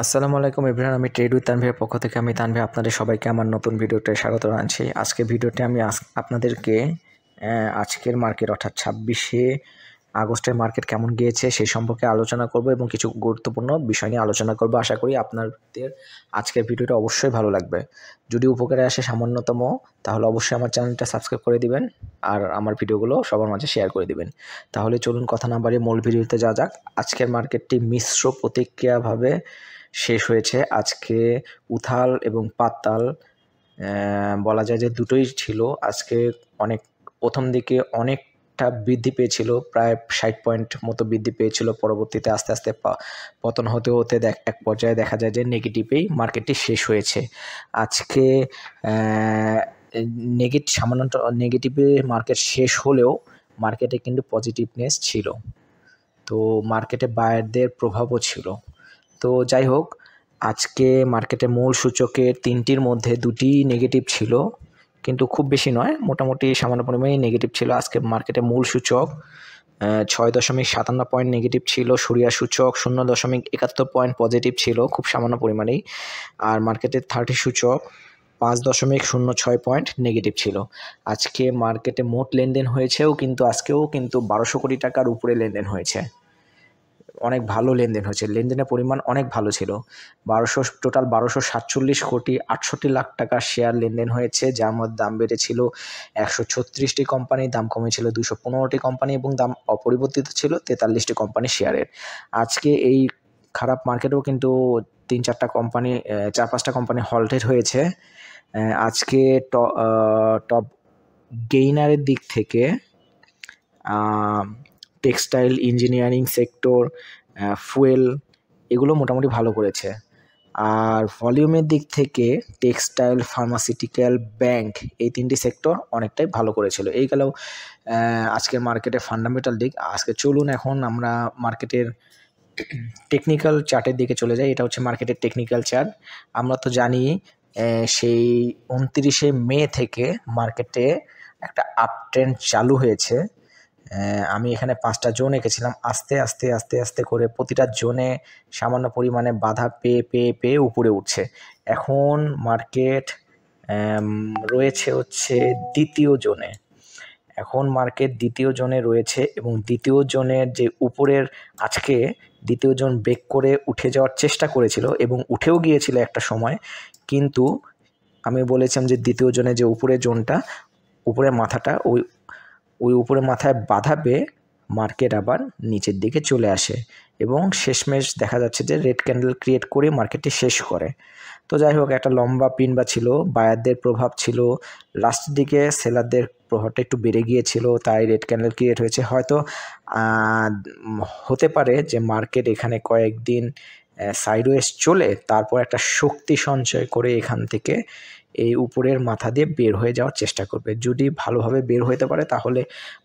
আসসালামু আলাইকুম এভরিওয়ান, আমি ট্রেড উইথ তানভীরের পক্ষ থেকে আমি তানভীর আপনাদের সবাইকে আমার নতুন ভিডিওতে স্বাগত জানাচ্ছি। আজকে ভিডিওতে আমি আপনাদেরকে আজকের মার্কেট অর্থাৎ 26শে আগস্টের মার্কেট কেমন গিয়েছে সেই সম্পর্কে আলোচনা করব এবং কিছু গুরুত্বপূর্ণ বিষয় নিয়ে আলোচনা করব। আশা করি আপনাদের আজকের ভিডিওটা অবশ্যই ভালো লাগবে। যদি উপকারে আসে সামান্যতম, তাহলে অবশ্যই আমার চ্যানেলটা সাবস্ক্রাইব করে দিবেন আর আমার ভিডিওগুলো সবার মাঝে শেয়ার করে দিবেন। তাহলে চলুন কথা না বাড়িয়ে মূল ভিডিওতে যাওয়া যাক। আজকের মার্কেটটি মিশ্র প্রতিক্রিয়াভাবে শেষ হয়েছে। আজকে উথাল এবং পাতাল বলা যায় যে দুটোই ছিল। আজকে প্রথম দিকে অনেকটা বৃদ্ধি পেয়েছিল, প্রায় 60 পয়েন্ট মতো বৃদ্ধি পেয়েছিল। পরবর্তীতে আস্তে আস্তে পতন হতে হতে এক পর্যায়ে দেখা যায় যে নেগেটিভেই মার্কেটটি শেষ হয়েছে। আজকে সামান্য নেগেটিভে মার্কেট শেষ হলেও মার্কেটে কিন্তু পজিটিভনেস ছিল, তো মার্কেটে বায়ারদের প্রভাবও ছিল। তো যাই হোক, আজকে মার্কেটে মূল সূচকের 3টির মধ্যে 2টি নেগেটিভ ছিল, কিন্তু খুব বেশি নয়, মোটামুটি সামান্য পরিমাণে নেগেটিভ ছিল। আজকে মার্কেটে মূল সূচক 6.57 পয়েন্ট নেগেটিভ ছিল, সরিয়া সূচক 0.71 পয়েন্ট পজিটিভ ছিল, খুব সামান্য পরিমাণেই। আর মার্কেটের 30 সূচক 5.06 পয়েন্ট নেগেটিভ ছিল। আজকে মার্কেটে মোট লেনদেন হয়েছেও কিন্তু আজকেও কিন্তু 1200 কোটি টাকার উপরে লেনদেন হয়েছে। অনেক ভালো লেনদেন হয়েছে, লেনদেনের পরিমাণ অনেক ভালো ছিল। টোটাল 1247 কোটি 68 লাখ টাকার শেয়ার লেনদেন হয়েছে, যার মধ্যে দাম বেড়েছিল 136টি কোম্পানি, দাম কমেছিল 215টি কোম্পানি এবং দাম অপরিবর্তিত ছিল 43টি কোম্পানি শেয়ারের। আজকে এই খারাপ মার্কেটেও কিন্তু 4-5টা কোম্পানি হল্টেড হয়েছে। আজকে টপ গেইনারের দিক থেকে টেক্সটাইল, ইঞ্জিনিয়ারিং সেক্টর, ফুয়েল, এগুলো মোটামুটি ভালো করেছে। আর ভলিউমের দিক থেকে টেক্সটাইল, ফার্মাসিউটিক্যাল, ব্যাংক, এই 3টি সেক্টর অনেকটাই ভালো করেছিল। এই গেলেও আজকের মার্কেটের ফান্ডামেন্টাল দিক। আজকে চলুন এখন আমরা মার্কেটের টেকনিক্যাল চার্টের দিকে চলে যাই। এটা হচ্ছে মার্কেটের টেকনিক্যাল চার্ট। আমরা তো জানি সেই 29শে মে থেকে মার্কেটে একটা আপ ট্রেন্ড চালু হয়েছে। আমি এখানে 5টা জোন এঁকেছিলাম। আস্তে আস্তে আস্তে আস্তে করে প্রতিটা জোনে সামান্য পরিমাণে বাধা পেয়ে উপরে উঠছে। এখন মার্কেট রয়েছে হচ্ছে দ্বিতীয় জোনে। এখন মার্কেট দ্বিতীয় জোনে রয়েছে এবং দ্বিতীয় জোনের যে উপরের আজকে দ্বিতীয় জোন ব্রেক করে উঠে যাওয়ার চেষ্টা করেছিল এবং উঠেও গিয়েছিল একটা সময়, কিন্তু আমি বলেছিলাম যে দ্বিতীয় জোনে যে উপরের জোনটা, উপরের মাথাটা, ওই উপরের মাথায় বাধা পেয়ে মার্কেট আবার নিচের দিকে চলে আসে এবং শেষমেশ দেখা যাচ্ছে যে রেড ক্যান্ডেল ক্রিয়েট করে মার্কেটটি শেষ করে। তো যাই হোক, একটা লম্বা পিনবা ছিল, বায়ারদের প্রভাব ছিল, লাস্টের দিকে সেলারদের প্রভাবটা একটু বেড়ে গিয়েছিল, তাই রেড ক্যান্ডেল ক্রিয়েট হয়েছে। হয়তো হতে পারে যে মার্কেট এখানে কয়েকদিন সাইডওয়েজ চলে তারপর একটা শক্তি সঞ্চয় করে এখান থেকে এই উপরের মাথা দিয়ে বের হয়ে যাওয়ার চেষ্টা করবে। যদি ভালোভাবে বের হতে পারে তাহলে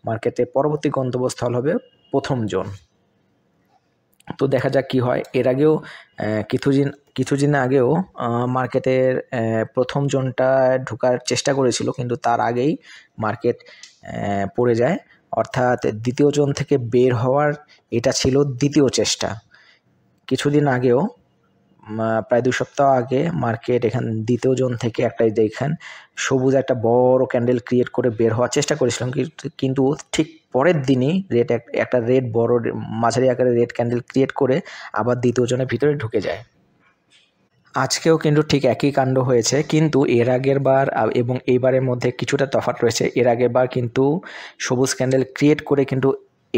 মার্কেটে পরবর্তী গন্তব্যস্থল হবে প্রথম জোন। তো দেখা যাক কি হয়। এর আগেও কিছুদিন আগেও মার্কেটের প্রথম জোনটা ঢোকার চেষ্টা করেছিল, কিন্তু তার আগেই মার্কেট পড়ে যায়। অর্থাৎ দ্বিতীয় জোন থেকে বের হওয়ার এটা ছিল দ্বিতীয় চেষ্টা। কিছুদিন আগেও প্রায় 2 সপ্তাহ আগে মার্কেট দ্বিতীয় জোন থেকে দেখেন সবুজ একটা বড় ক্যান্ডেল ক্রিয়েট করে বের হওয়ার চেষ্টা করেছিলাম, কিন্তু ঠিক পরের দিনই একটা রেড বড় মাঝারি আকারের রেড ক্যান্ডেল ক্রিয়েট করে আবার দ্বিতীয় জোনের ভিতরে ঢুকে যায়। আজকেও কিন্তু ঠিক একই কাণ্ড হয়েছে, কিন্তু এর আগের বার এবং এইবারের মধ্যে কিছুটা তফাৎ রয়েছে। এর আগের বার কিন্তু সবুজ ক্যান্ডেল ক্রিয়েট করে কিন্তু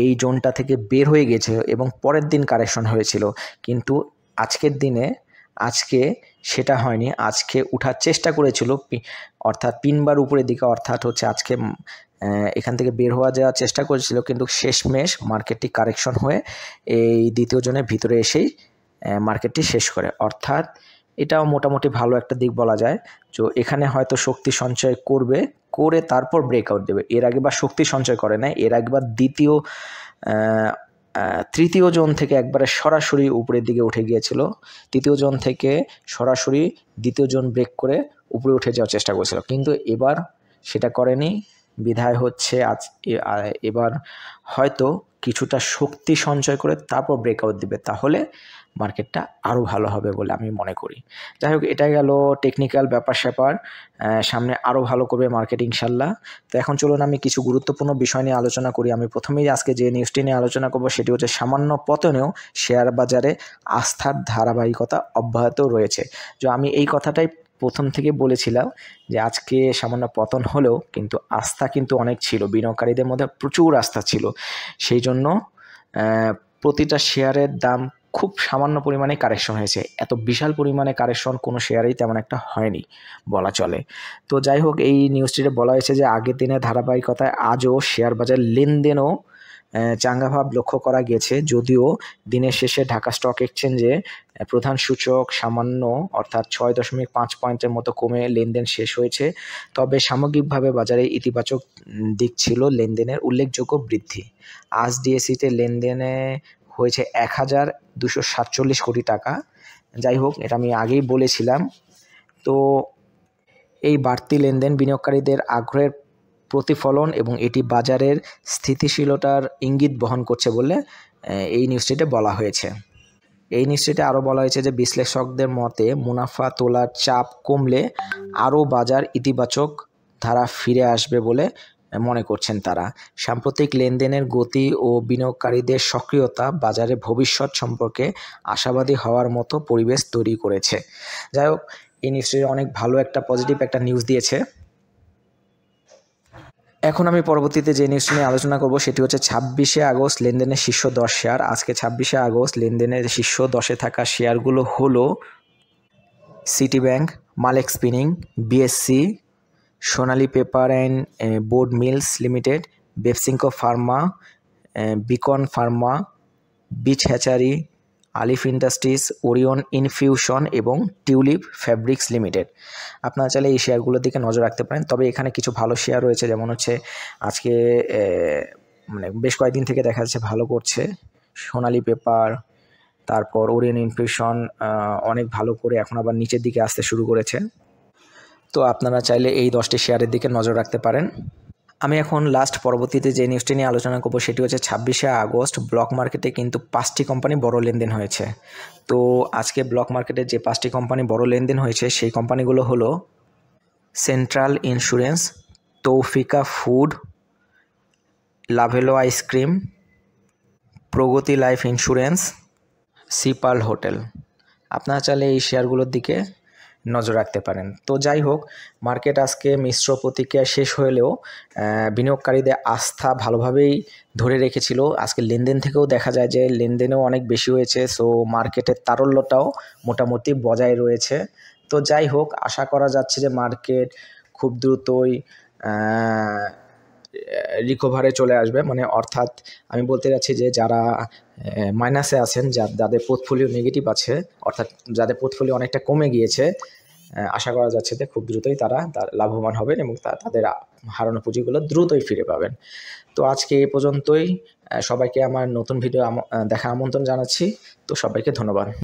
এই জোনটা থেকে বের হয়ে গিয়েছিল এবং পরের দিন কারেকশন হয়েছিল, কিন্তু আজকে সেটা হয়নি। আজকে উঠার চেষ্টা করেছিল, অর্থাৎ পিনবার উপরের দিকে, অর্থাৎ হচ্ছে আজকে এখান থেকে বের হওয়া যাওয়ার চেষ্টা করেছিল, কিন্তু শেষমেশ মার্কেটটি কারেকশন হয়ে এই দ্বিতীয় জনের ভিতরে এসেই মার্কেটটি শেষ করে। অর্থাৎ এটাও মোটামুটি ভালো একটা দিক বলা যায়। তো এখানে হয়তো শক্তি সঞ্চয় করে তারপর ব্রেকআউট দেবে। এর আগেবার শক্তি সঞ্চয় করে না, এর আগেবার তৃতীয় জোন থেকে একবারে সরাসরি উপরের দিকে উঠে গিয়েছিল। তৃতীয় জোন থেকে সরাসরি দ্বিতীয় জোন ব্রেক করে উপরে উঠে যাওয়ার চেষ্টা করেছিল, কিন্তু এবার সেটা করেনি। বিধায় হচ্ছে এবার হয়তো কিছুটা শক্তি সঞ্চয় করে তারপর ব্রেকআউট দিবে, তাহলে মার্কেটটা আরও ভালো হবে বলে আমি মনে করি। যাই হোক, এটাই গেল টেকনিক্যাল ব্যাপার-স্যাপার। সামনে আরও ভালো করবে মার্কেট ইনশাল্লাহ। তো এখন চলুন আমি কিছু গুরুত্বপূর্ণ বিষয় নিয়ে আলোচনা করি। আমি প্রথমেই আজকে যে নিউজটি নিয়ে আলোচনা করব সেটি হচ্ছে সামান্য পতনেও শেয়ার বাজারে আস্থার ধারাবাহিকতা অব্যাহত রয়েছে। আমি এই কথাটাই প্রথম থেকে বলেছিলাম যে আজকে সামান্য পতন হলেও কিন্তু আস্থা কিন্তু অনেক ছিল, বিনিয়োগকারীদের মধ্যে প্রচুর আস্থা ছিল। সেই জন্য প্রতিটা শেয়ারের দাম খুব সামান্য পরিমাণে কারেকশন হয়েছে। এত বিশাল পরিমাণে কারেকশন কোনো শেয়ারেই তেমন একটা হয়নি বলা চলে। তো যাই হোক, এই নিউজটিতে বলা হয়েছে যে আগের দিনের ধারাবাহিকতায় আজও শেয়ার বাজার লেনদেনও চাঙ্গাভাব লক্ষ্য করা গেছে, যদিও দিনের শেষে ঢাকা স্টক এক্সচেঞ্জে প্রধান সূচক সামান্য অর্থাৎ 6.5 পয়েন্টের মতো কমে লেনদেন শেষ হয়েছে। তবে সামগ্রিকভাবে বাজারে ইতিবাচক দিক ছিল লেনদেনের উল্লেখযোগ্য বৃদ্ধি। আজ ডিএসইতে লেনদেনে হয়েছে 1,247 কোটি টাকা। যাই হোক, এটা আমি আগেই বলেছিলাম। তো এই বাড়তি লেনদেন বিনিয়োগকারীদের আগ্রহের প্রতিফলন এবং এটি বাজারের স্থিতিশীলতার ইঙ্গিত বহন করছে বলে এই নিউজটিতে বলা হয়েছে। এই নিউজটিতে আরও বলা হয়েছে যে বিশ্লেষকদের মতে মুনাফা তোলার চাপ কমলে আরও বাজার ইতিবাচক ধারা ফিরে আসবে বলে মনে করছেন তারা। সাম্প্রতিক লেনদেনের গতি ও বিনিয়োগকারীদের সক্রিয়তা বাজারে ভবিষ্যৎ সম্পর্কে আশাবাদী হওয়ার মতো পরিবেশ তৈরি করেছে। যাই হোক, এই নিউজটি অনেক ভালো একটা পজিটিভ একটা নিউজ দিয়েছে। এখন আমি পরবর্তীতে যে নিউজটি নিয়ে আলোচনা করব সেটি হচ্ছে 26শে আগস্ট লেনদেনের শীর্ষ 10 শেয়ার। আজকে 26শে আগস্ট লেনদেনের শীর্ষ 10-এ থাকা শেয়ারগুলো হলো city bank, Malek spinning, BSC, Sonali paper and board mills limited, Beximco pharma, Beacon pharma, beach hatchery, Alif industries, Orion infusion এবং টিউলিপ ফ্যাব্রিক্স লিমিটেড। আপনারা চাইলে এই শেয়ারগুলোর দিকে নজর রাখতে পারেন। তবে এখানে কিছু ভালো শেয়ার রয়েছে, যেমন হচ্ছে আজকে বেশ কয়েকদিন থেকে দেখা যাচ্ছে ভালো করছে সোনালী পেপার, তারপর ওরিয়ন ইনফিউশন অনেক ভালো করে এখন আবার নিচের দিকে আসতে শুরু করেছে। তো আপনারা চাইলে এই 10টি শেয়ারের দিকে নজর রাখতে পারেন। আমি এখন পরবর্তীতে যে নিউজটি নিয়ে আলোচনা করব সেটি হচ্ছে 26শে আগস্ট ব্লক মার্কেটে কিন্তু 5টি কোম্পানি বড় লেনদেন হয়েছে। তো আজকে ব্লক মার্কেটে যে 5টি কোম্পানি বড় লেনদেন হয়েছে সেই কোম্পানিগুলো হলো central insurance, Tofika food, Lovello ice cream, প্রগতি লাইফ ইন্স্যুরেন্স, সিপাল হোটেল। আপনারা চাইলে এই শেয়ারগুলোর দিকে নজর রাখতে পারেন। তো যাই হোক, মার্কেট আজকে মিশ্র প্রতিক্রিয়া শেষ হলেও বিনিয়োগকারীদের আস্থা ভালোভাবেই ধরে রেখেছিল। আজকে লেনদেন থেকেও দেখা যায় যে লেনদেনও অনেক বেশি হয়েছে। সো মার্কেটের তারল্যটাও মোটামুটি বজায় রয়েছে। তো যাই হোক, আশা করা যাচ্ছে যে মার্কেট খুব দ্রুতই রিকভারে চলে আসবে। মানে অর্থাৎ আমি বলতে যাচ্ছি যে যারা মাইনাসে আছেন, যাদের পোর্টফোলিও নেগেটিভ আছে, অর্থাৎ যাদের পোর্টফোলিও অনেকটা কমে গিয়েছে, আশা করা যাচ্ছে যে খুব দ্রুতই তারা লাভবান হবেন এবং তাদের হারানো পুঁজিগুলো দ্রুতই ফিরে পাবেন। তো আজকে এই পর্যন্তই। সবাইকে আমার নতুন ভিডিও দেখা আমন্ত্রণ জানাচ্ছি। তো সবাইকে ধন্যবাদ।